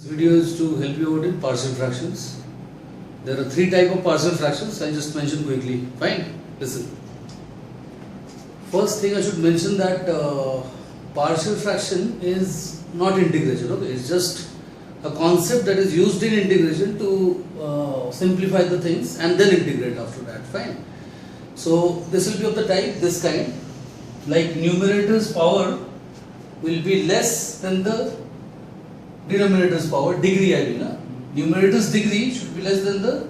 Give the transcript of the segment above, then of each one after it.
This video is to help you out in partial fractions. There are three types of partial fractions. I just mention quickly. Fine. Listen. First thing I should mention that partial fraction is not integration. Okay, it's just a concept that is used in integration to simplify the things and then integrate after that. Fine. So this will be of the type this kind. Like numerator's power will be less than the denominator's power, degree I mean. Numerator's degree should be less than the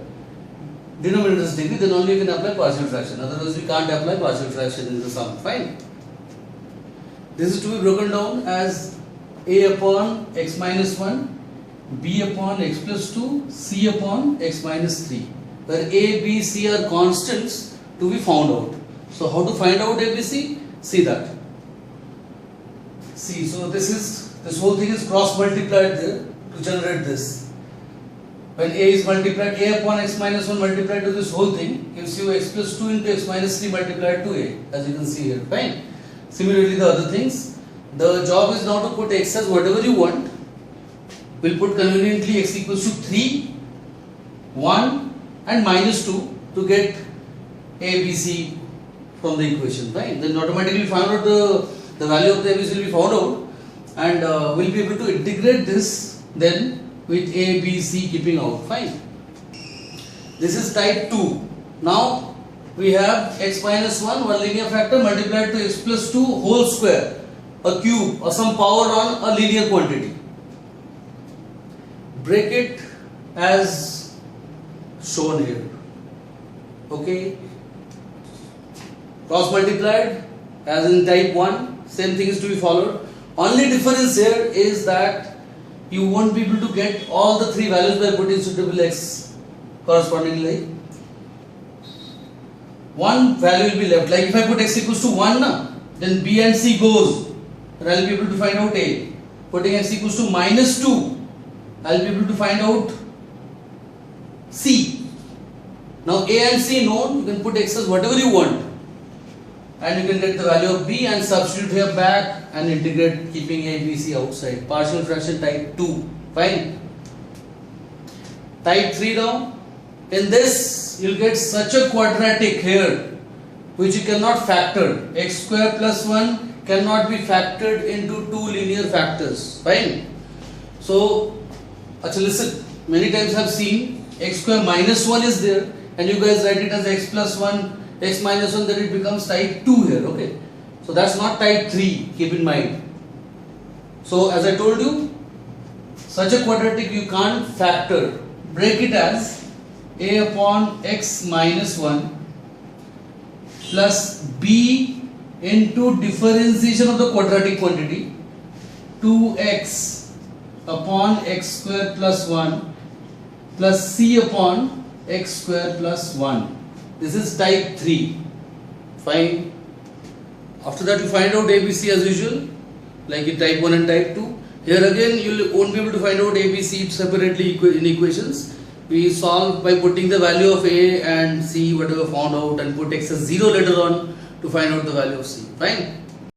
denominator's degree, then only you can apply partial fraction. Otherwise we can't apply partial fraction in the sum. Fine. This is to be broken down as a upon x minus 1, b upon x plus 2, c upon x minus 3, where a, b, c are constants to be found out. So how to find out a, b, c? See that. See, so this whole thing is cross multiplied there to generate this. When a is multiplied, a upon x minus 1 multiplied to this whole thing gives you x plus 2 into x minus 3 multiplied to a, as you can see here. Fine. Similarly the other things, the job is now to put x as whatever you want. We'll put conveniently x equals to 3, 1 and minus 2 to get a, b, c from the equation. Fine. Then automatically find out the value of the a, b, c will be found out, and we'll be able to integrate this then with a, b, c keeping out. Fine. This is type 2. Now we have x minus 1, one linear factor multiplied to x plus 2 whole square, a cube or some power on a linear quantity. Break it as shown here. Okay. Cross multiplied as in type 1, same thing is to be followed. Only difference here is that you won't be able to get all the three values by putting suitable x correspondingly. One value will be left. Like if I put x equals to 1, then b and c goes, and I will be able to find out a. Putting x equals to minus 2, I will be able to find out c. Now a and c known, you can put x as whatever you want, and you can get the value of b and substitute here back and integrate keeping a, b, c outside. Partial fraction type 2. Fine. Type 3 now. In this you will get such a quadratic here which you cannot factor. X square plus 1 cannot be factored into two linear factors. Fine. So listen, many times I have seen x square minus 1 is there and you guys write it as x plus 1, x minus 1, then it becomes type 2 here. Okay. So that's not type 3, keep in mind. So as I told you, such a quadratic you can't factor. Break it as a upon x minus 1 plus b into differentiation of the quadratic quantity 2x upon x square plus 1 plus c upon x square plus 1. This is type 3. Fine. After that you find out ABC as usual, like in type 1 and type 2. Here again you won't be able to find out ABC separately in equations. We solve by putting the value of A and C whatever found out and put x as 0 later on to find out the value of C. Fine.